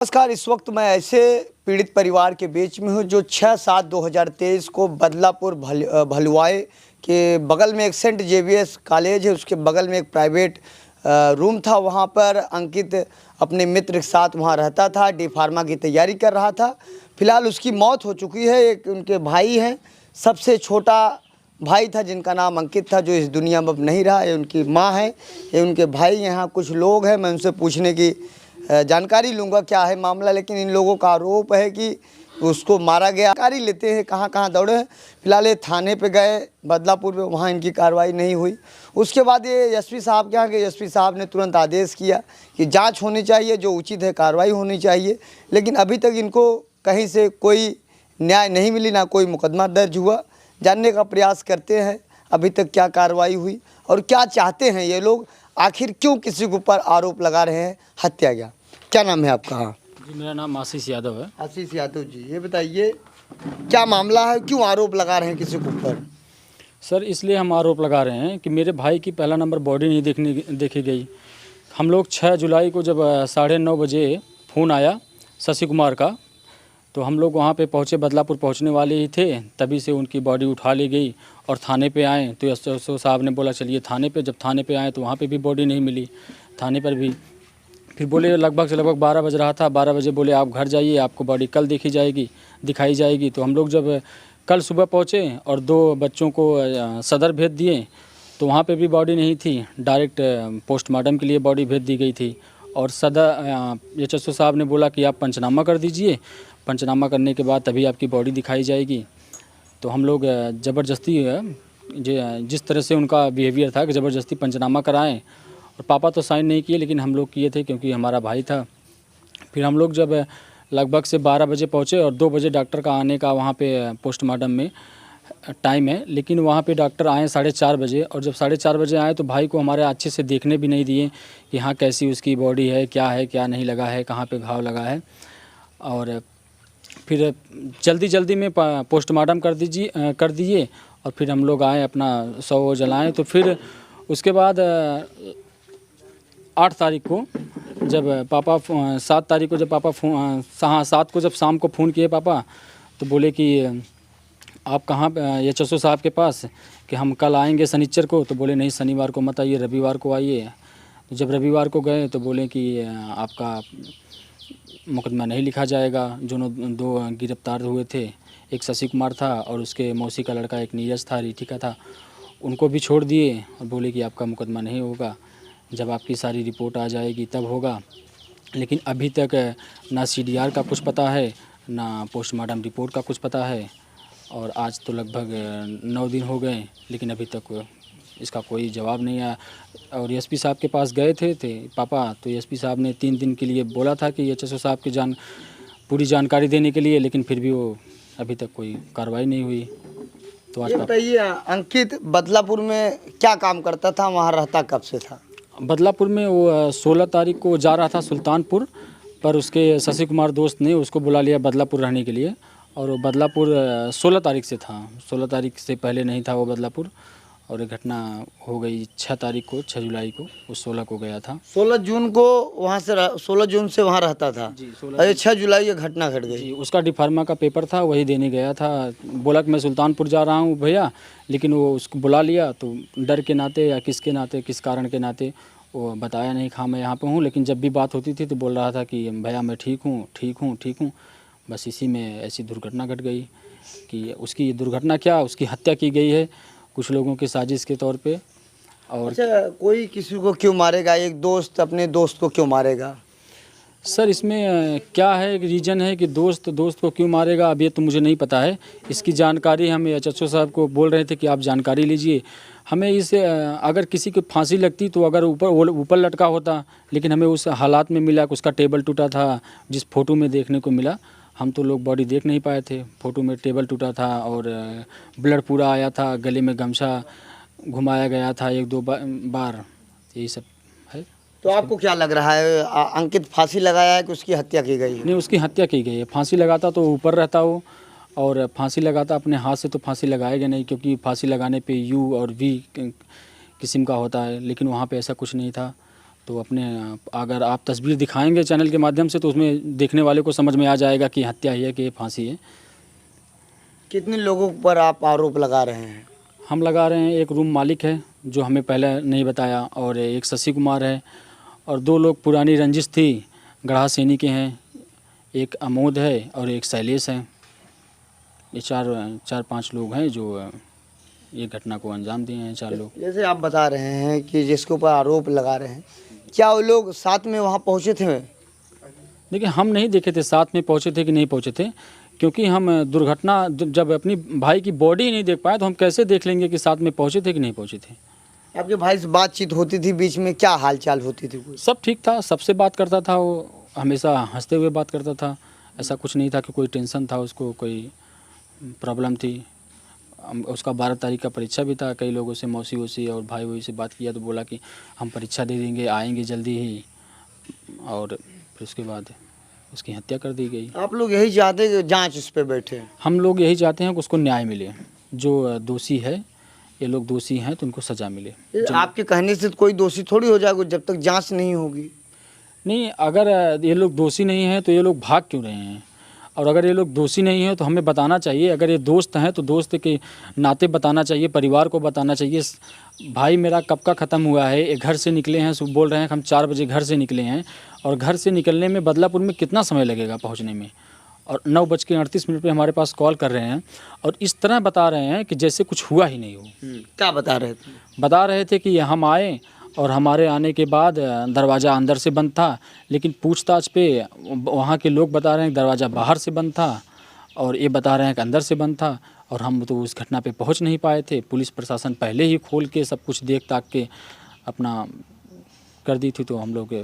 नमस्कार। इस वक्त मैं ऐसे पीड़ित परिवार के बीच में हूँ जो 6/7/2023 को बदलापुर भलुआए के बगल में एक सेंट जेवियर्स कॉलेज है, उसके बगल में एक प्राइवेट रूम था। वहाँ पर अंकित अपने मित्र के साथ वहाँ रहता था, डी फार्मा की तैयारी कर रहा था। फिलहाल उसकी मौत हो चुकी है। एक उनके भाई हैं, सबसे छोटा भाई था जिनका नाम अंकित था, जो इस दुनिया में अब नहीं रहा। ये उनकी माँ है, ये उनके भाई। यहाँ कुछ लोग हैं, मैं उनसे पूछने की जानकारी लूँगा क्या है मामला। लेकिन इन लोगों का आरोप है कि उसको मारा गया। जानकारी लेते हैं कहाँ कहाँ दौड़े हैं। फिलहाल ये थाने पे गए बदलापुर में, वहाँ इनकी कार्रवाई नहीं हुई। उसके बाद ये एसपी साहब के यहाँ गए। एसपी साहब ने तुरंत आदेश किया कि जांच होनी चाहिए, जो उचित है कार्रवाई होनी चाहिए। लेकिन अभी तक इनको कहीं से कोई न्याय नहीं मिली, ना कोई मुकदमा दर्ज हुआ। जानने का प्रयास करते हैं अभी तक क्या कार्रवाई हुई और क्या चाहते हैं ये लोग, आखिर क्यों किसी के ऊपर आरोप लगा रहे हैं हत्या का। क्या नाम है आपका? हाँ जी, मेरा नाम आशीष यादव है। आशीष यादव जी, ये बताइए क्या मामला है, क्यों आरोप लगा रहे हैं किसी के ऊपर? सर, इसलिए हम आरोप लगा रहे हैं कि मेरे भाई की पहला नंबर बॉडी नहीं देखी गई। हम लोग 6 जुलाई को जब 9:30 बजे फ़ोन आया शशि कुमार का, तो हम लोग वहाँ पे पहुँचे, बदलापुर पहुँचने वाले ही थे। तभी से उनकी बॉडी उठा ली गई और थाने पे आए तो एसओ साहब ने बोला चलिए थाने पे। जब थाने पे आए तो वहाँ पे भी बॉडी नहीं मिली, थाने पर भी। फिर बोले लगभग 12 बज रहा था, 12 बजे बोले आप घर जाइए, आपको बॉडी कल दिखाई जाएगी। तो हम लोग जब कल सुबह पहुँचे और 2 बच्चों को सदर भेज दिए तो वहाँ पे भी बॉडी नहीं थी। डायरेक्ट पोस्टमार्टम के लिए बॉडी भेज दी गई थी। और सदर एसओ साहब ने बोला कि आप पंचनामा कर दीजिए, पंचनामा करने के बाद तभी आपकी बॉडी दिखाई जाएगी। तो हम लोग ज़बरदस्ती जिस तरह से उनका बिहेवियर था कि ज़बरदस्ती पंचनामा कराएं। और पापा तो साइन नहीं किए, लेकिन हम लोग किए थे क्योंकि हमारा भाई था। फिर हम लोग जब लगभग से 12 बजे पहुँचे और 2 बजे डॉक्टर का आने का वहाँ पे पोस्टमार्टम में टाइम है, लेकिन वहाँ पे डॉक्टर आए 4:30 बजे। और जब 4:30 बजे आए तो भाई को हमारे अच्छे से देखने भी नहीं दिए कि हाँ कैसी उसकी बॉडी है, क्या नहीं लगा है, कहाँ पे घाव लगा है। और फिर जल्दी में पोस्टमार्टम कर दिए और फिर हम लोग आए, अपना 100 जलाएँ। तो फिर उसके बाद 8 तारीख को जब पापा 7 तारीख को जब पापा 7 को जब शाम को फ़ोन किए पापा, तो बोले कि आप कहाँ ये एसओ साहब के पास कि हम कल आएंगे शनिचर को। तो बोले नहीं, शनिवार को मत आइए, रविवार को आइए। तो जब रविवार को गए तो बोले कि आपका मुकदमा नहीं लिखा जाएगा। जो 2 गिरफ्तार हुए थे, एक शशि कुमार था और उसके मौसी का लड़का एक नीरज था, रीठी का था, उनको भी छोड़ दिए और बोले कि आपका मुकदमा नहीं होगा, जब आपकी सारी रिपोर्ट आ जाएगी तब होगा। लेकिन अभी तक ना सीडीआर का कुछ पता है, ना पोस्टमार्टम रिपोर्ट का कुछ पता है। और आज तो लगभग 9 दिन हो गए, लेकिन अभी तक इसका कोई जवाब नहीं आया। और एसपी साहब के पास गए थे पापा, तो एसपी साहब ने 3 दिन के लिए बोला था कि एसओ साहब की पूरी जानकारी देने के लिए, लेकिन फिर भी वो अभी तक कोई कार्रवाई नहीं हुई। तो आज बताइए अंकित बदलापुर में क्या काम करता था, वहाँ रहता कब से था? बदलापुर में वो 16 तारीख को जा रहा था सुल्तानपुर, पर उसके शशि कुमार दोस्त ने उसको बुला लिया बदलापुर रहने के लिए। और वो बदलापुर 16 तारीख से था, 16 तारीख से पहले नहीं था वो बदलापुर। और ये घटना हो गई 6 तारीख को, 6 जुलाई को, वो 16 को गया था। 16 जून को वहाँ से 16 जून से वहाँ रहता था जी, अरे 6 जुलाई ये घटना घट गई। जी, उसका डी फार्मा का पेपर था, वही देने गया था। बोला कि मैं सुल्तानपुर जा रहा हूँ भैया, लेकिन वो उसको बुला लिया तो डर के नाते या किसके नाते, किस कारण के नाते वो बताया नहीं, हाँ मैं यहाँ पे हूँ। लेकिन जब भी बात होती थी तो बोल रहा था कि भैया मैं ठीक हूँ। बस इसी में ऐसी दुर्घटना घट गई कि उसकी दुर्घटना क्या, उसकी हत्या की गई है कुछ लोगों की साजिश के तौर पे। और अच्छा, कोई किसी को क्यों मारेगा? एक दोस्त अपने दोस्त को क्यों मारेगा? सर, इसमें क्या है, एक रीज़न है कि दोस्त को क्यों मारेगा, अब ये तो मुझे नहीं पता है। इसकी जानकारी हम एसओ साहब को बोल रहे थे कि आप जानकारी लीजिए। हमें इसे अगर किसी को फांसी लगती तो अगर ऊपर लटका होता, लेकिन हमें उस हालात में मिला कि उसका टेबल टूटा था, जिस फ़ोटो में देखने को मिला। हम तो लोग बॉडी देख नहीं पाए थे, फ़ोटो में टेबल टूटा था और ब्लड पूरा आया था, गले में गमछा घुमाया गया था 1-2 बार, यही सब है। तो आपको क्या लग रहा है, अंकित फांसी लगाया है कि उसकी हत्या की गई है? नहीं, उसकी हत्या की गई है। फांसी लगाता तो ऊपर रहता वो, और फांसी लगाता अपने हाथ से तो फांसी लगाएगा नहीं, क्योंकि फांसी लगाने पे यू और वी किस्म का होता है, लेकिन वहाँ पे ऐसा कुछ नहीं था। तो अपने अगर आप तस्वीर दिखाएंगे चैनल के माध्यम से तो उसमें देखने वाले को समझ में आ जाएगा कि हत्या ही है कि फांसी है। कितने लोगों पर आप आरोप लगा रहे हैं? हम लगा रहे हैं, एक रूम मालिक है जो हमें पहले नहीं बताया, और एक शशि कुमार है, और 2 लोग पुरानी रंजिश थी गढ़ा सैनी के हैं, एक अमोद है और एक शैलेश है। ये 4-5 लोग हैं जो ये घटना को अंजाम दिए हैं। 4 लोग। जैसे आप बता रहे हैं कि जिसके ऊपर आरोप लगा रहे हैं, क्या वो लोग साथ में वहाँ पहुँचे थे? देखिए, हम नहीं देखे थे साथ में पहुँचे थे कि नहीं पहुँचे थे, क्योंकि हम दुर्घटना जब अपनी भाई की बॉडी नहीं देख पाए तो हम कैसे देख लेंगे कि साथ में पहुँचे थे कि नहीं पहुँचे थे। आपके भाई से बातचीत होती थी बीच में, क्या हालचाल होती थी? कुछ सब ठीक था, सबसे बात करता था, वो हमेशा हंसते हुए बात करता था। ऐसा कुछ नहीं था कि कोई टेंशन था उसको, कोई प्रॉब्लम थी। उसका 12 तारीख का परीक्षा भी था। कई लोगों से, मौसी वौसी और भाई वही से बात किया तो बोला कि हम परीक्षा दे देंगे, आएंगे जल्दी ही, और फिर उसके बाद उसकी हत्या कर दी गई। आप लोग यही चाहते हैं कि जांच उस पर बैठे? हम लोग यही चाहते हैं कि उसको न्याय मिले, जो दोषी है, ये लोग दोषी हैं तो उनको सज़ा मिले। आपके कहने से तो कोई दोषी थोड़ी हो जाएगा जब तक जांच नहीं होगी। नहीं, अगर ये लोग दोषी नहीं हैं तो ये लोग भाग क्यों रहे हैं? और अगर ये लोग दोषी नहीं हैं तो हमें बताना चाहिए। अगर ये दोस्त हैं तो दोस्त के नाते बताना चाहिए, परिवार को बताना चाहिए। भाई मेरा कब का ख़त्म हुआ है, ये घर से निकले हैं, सुबह बोल रहे हैं कि हम 4 बजे घर से निकले हैं, और घर से निकलने में बदलापुर में कितना समय लगेगा पहुंचने में, और 9:38 पे हमारे पास कॉल कर रहे हैं और इस तरह बता रहे हैं कि जैसे कुछ हुआ ही नहीं हो। क्या बता रहे थे? बता रहे थे कि हम आए और हमारे आने के बाद दरवाज़ा अंदर से बंद था, लेकिन पूछताछ पे वहाँ के लोग बता रहे हैं कि दरवाज़ा बाहर से बंद था, और ये बता रहे हैं कि अंदर से बंद था, और हम तो उस घटना पे पहुँच नहीं पाए थे। पुलिस प्रशासन पहले ही खोल के सब कुछ देख ताक के अपना कर दी थी। तो हम लोग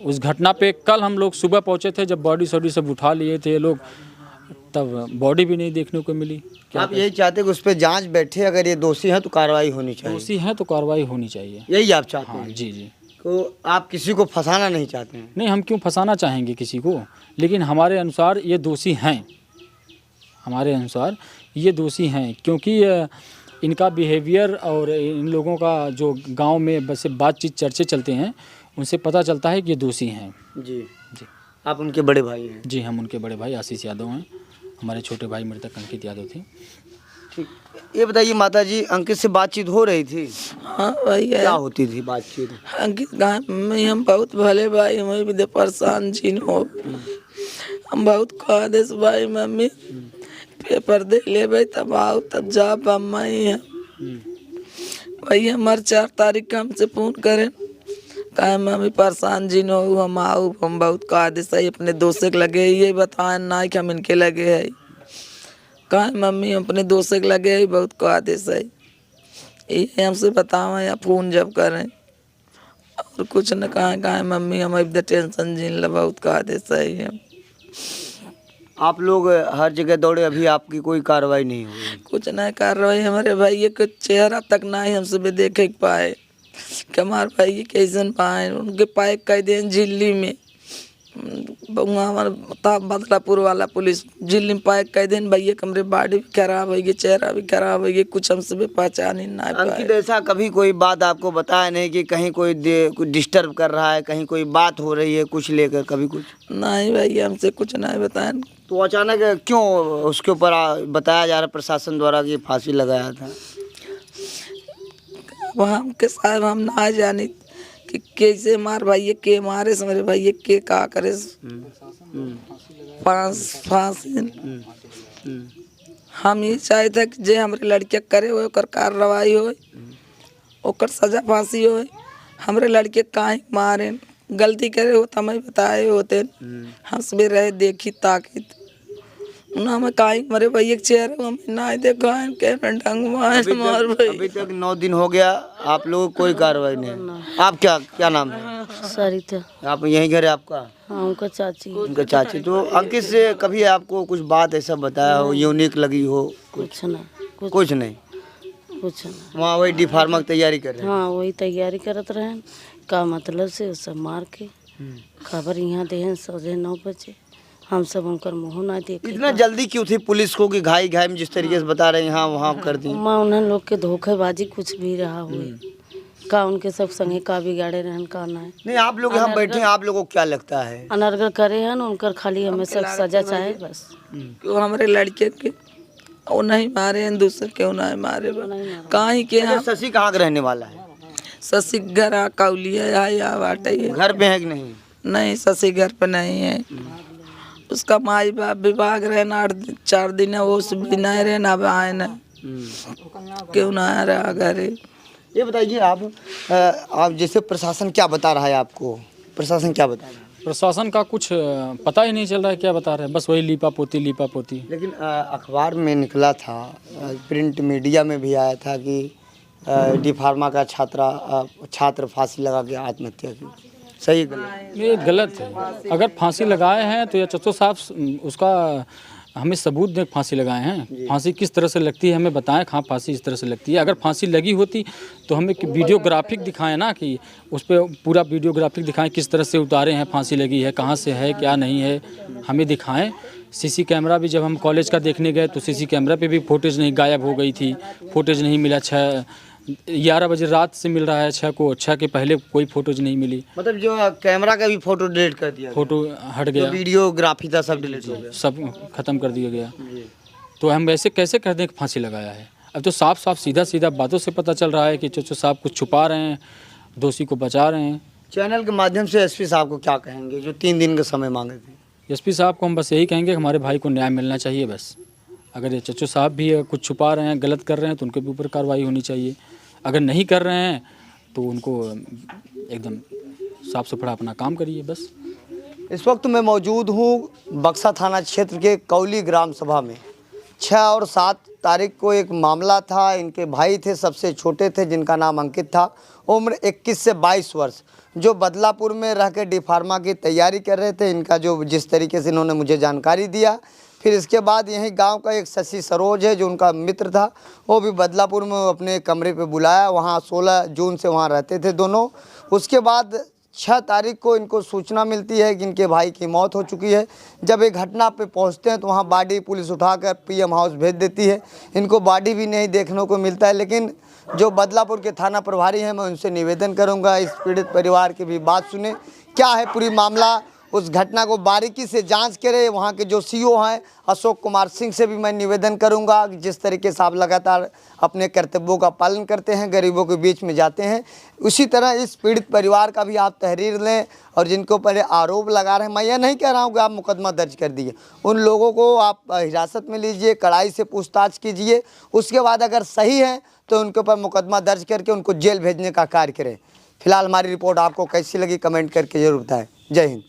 उस घटना पे कल हम लोग सुबह पहुँचे थे, जब बॉडी सॉडी सब उठा लिए थे लोग, तब बॉडी भी नहीं देखने को मिली। आप यही चाहते हैं कि उस पर जांच बैठे, अगर ये दोषी हैं तो कार्रवाई होनी चाहिए? दोषी हैं तो कार्रवाई होनी चाहिए, यही आप चाहते हाँ हैं? जी जी। तो आप किसी को फंसाना नहीं चाहते हैं? नहीं, हम क्यों फंसाना चाहेंगे किसी को, लेकिन हमारे अनुसार ये दोषी हैं, हमारे अनुसार ये दोषी हैं, क्योंकि इनका बिहेवियर और इन लोगों का जो गांव में बस बातचीत चर्चे चलते हैं, उनसे पता चलता है कि ये दोषी हैं। जी जी। आप उनके बड़े भाई हैं? जी, हम उनके बड़े भाई आशीष यादव हैं, हमारे छोटे भाई मृतक अंकित यादव थे। ठीक, ये बताइए माता जी, अंकित से बातचीत हो रही थी? हाँ भैया, क्या होती थी बातचीत? अंकित गाँव में हम बहुत भले भाई, हमें भी दे परेशान जीन हो, हम बहुत कह दे भाई मम्मी पेपर दे ले भाई, तब आओ तब जा अम्मा ही है भैया। हमारे 4 तारीख का हमसे फोन करें, कहे मम्मी परेशान जीन हो, हम आओ। हम बहुत कह दे सही अपने दोस्त के लगे, ये बताए ना कि हम इनके लगे है, कहे मम्मी अपने दोस्त के लगे है, बहुत कह दे सही, ये हमसे बताओ या फोन जब करें, और कुछ न कहे मम्मी हम इधर टेंशन जीन ला, बहुत कह दे सही है। आप लोग हर जगह दौड़े, अभी आपकी कोई कार्रवाई नहीं हुई? कुछ नहीं कर रहे हमारे भाई के चेहरा तक नहीं हमसे भी देखे पाए कि हमारे भाई कैसन पाए, उनके पाए कह दें झिल्ली में, हमारा बदलापुर वाला पुलिस झिल्ली में पाए कह दें भैया कमरे बॉडी भी खराब है, चेहरा भी खराब है, कुछ हमसे भी पहचान ही नहीं पाए। अंकित ऐसा कभी कोई बात आपको बताया नहीं कि कहीं कोई डिस्टर्ब कर रहा है, कहीं कोई बात हो रही है कुछ लेकर, कभी कुछ? नहीं भैया, हमसे कुछ नहीं बताया। तो अचानक क्यों उसके ऊपर बताया जा रहा प्रशासन द्वारा कि फांसी लगाया था? वहाँ के साहब हम ना जाने कि कैसे मार भाई के मारे से मेरे भाई के का करे फांसी। हम ये चाहते कि जे हमारे लड़के करे हो ओकर कार्रवाई हो, ओकर सजा फांसी हो। हमारे लड़के काहे मारे, गलती करे हो तो हमें बताए होते, हम सब रहे देखी ताकि हमें काहे मरे भाई एक चेहरे हमें ना देखा है के ढंग मार भाई। अभी तक 9 दिन हो गया, आप लोग कोई कार्रवाई नहीं। आप क्या नाम है? सरिता। आप यहीं घर है आपका? हाँ, उनका चाची। उनका चाची। तो अंकित से कभी आपको कुछ बात ऐसा बताया हो, यूनिक लगी हो? कुछ नहीं, कुछ नहीं। वहाँ वही डी फार्मा की तैयारी कर रहे हैं? हाँ, वही तैयारी करत रहे, का मतलब से सब मार के खबर यहाँ दे 9:30 बजे, हम सब उनकर मुँह ना देखे। इतना जल्दी क्यों थी पुलिस को कि घाई घाई में जिस तरीके से बता रहे हैं यहाँ वहाँ कर दी? माँ उन्हें लोग के धोखेबाजी कुछ भी रहा हुए, का उनके सब संगे का बिगाड़े रहन का ना है नहीं, आप लोग यहाँ बैठे हैं, आप लोगों को क्या लगता है? अनर्गल करे हैं उनकर खाली हमें सब सजा चाहे बस। क्यों हमारे लड़के के वो नहीं मारे हैं, दूसरे क्यों नहीं मारे कहीं के यहाँ। शशि कहाँ का रहने वाला है? शशि घर कौलिया या बाटे है। घर पे है कि नहीं? नहीं, शशि घर पे नहीं है। उसका माई बाप विभाग रहे ना 4 दिन है, वो भी नहीं रहे ना आए ना क्यों ना आ रहा घरे। ये बताइए आप जैसे प्रशासन क्या बता रहा है आपको? प्रशासन क्या बता रहा है? प्रशासन का कुछ पता ही नहीं चल रहा है क्या बता रहे हैं, बस वही लीपा पोती। लेकिन अखबार में निकला था, प्रिंट मीडिया में भी आया था कि डी फार्मा का छात्र फांसी लगा के आत्महत्या की। सही गलत? ये गलत है। अगर फांसी लगाए हैं तो या चचो साहब उसका हमें सबूत दें फांसी लगाए हैं। फांसी किस तरह से लगती है हमें बताएं, कहाँ फांसी इस तरह से लगती है। अगर फांसी लगी होती तो हमें वीडियोग्राफिक दिखाएं ना, कि उस पर पूरा वीडियोग्राफिक दिखाएं किस तरह से उतारे हैं, फांसी लगी है, कहाँ से है, क्या नहीं है, हमें दिखाएं। सीसी कैमरा भी जब हम कॉलेज का देखने गए तो सीसी कैमरा पे भी फुटेज नहीं, गायब हो गई थी, फुटेज नहीं मिला। 11 बजे रात से मिल रहा है 6 को, 6 के पहले कोई फोटोज नहीं मिली। मतलब जो कैमरा का भी फोटो डिलीट कर दिया, फोटो हट गया, वीडियोग्राफी था सब डिलीट हो गया, सब खत्म कर दिया गया। तो हम ऐसे कैसे कह दें कि फांसी लगाया है? अब तो साफ साफ सीधा सीधा बातों से पता चल रहा है कि चचो साहब कुछ छुपा रहे हैं, दोषी को बचा रहे हैं। चैनल के माध्यम से एसपी साहब को क्या कहेंगे जो 3 दिन का समय मांगे थे? एसपी साहब को हम बस यही कहेंगे कि हमारे भाई को न्याय मिलना चाहिए बस। अगर ये चचो साहब भी कुछ छुपा रहे हैं, गलत कर रहे हैं तो उनके ऊपर कार्रवाई होनी चाहिए। अगर नहीं कर रहे हैं तो उनको एकदम साफ सुथरा अपना काम करिए बस। इस वक्त मैं मौजूद हूँ बक्सा थाना क्षेत्र के कौली ग्राम सभा में। 6 और 7 तारीख को एक मामला था। इनके भाई थे, सबसे छोटे थे, जिनका नाम अंकित था, उम्र 21 से 22 वर्ष, जो बदलापुर में रह के डी फार्मा की तैयारी कर रहे थे। इनका जो जिस तरीके से इन्होंने मुझे जानकारी दिया, फिर इसके बाद यहीं गांव का एक शशि सरोज है जो उनका मित्र था, वो भी बदलापुर में अपने कमरे पे बुलाया। वहाँ 16 जून से वहाँ रहते थे दोनों। उसके बाद 6 तारीख को इनको सूचना मिलती है कि इनके भाई की मौत हो चुकी है। जब एक घटना पे पहुँचते हैं तो वहाँ बॉडी पुलिस उठाकर पीएम हाउस भेज देती है। इनको बॉडी भी नहीं देखने को मिलता है। लेकिन जो बदलापुर के थाना प्रभारी हैं, मैं उनसे निवेदन करूँगा इस पीड़ित परिवार की भी बात सुने, क्या है पूरी मामला, उस घटना को बारीकी से जांच करे। वहाँ के जो सीओ हैं अशोक कुमार सिंह से भी मैं निवेदन करूंगा कि जिस तरीके से आप लगातार अपने कर्तव्यों का पालन करते हैं, गरीबों के बीच में जाते हैं, उसी तरह इस पीड़ित परिवार का भी आप तहरीर लें। और जिनको पहले आरोप लगा रहे हैं, मैं यह नहीं कह रहा हूँ कि आप मुकदमा दर्ज कर दिए, उन लोगों को आप हिरासत में लीजिए, कड़ाई से पूछताछ कीजिए। उसके बाद अगर सही है तो उनके ऊपर मुकदमा दर्ज करके उनको जेल भेजने का कार्य करें। फिलहाल हमारी रिपोर्ट आपको कैसी लगी कमेंट करके जरूर बताएं। जय हिंद।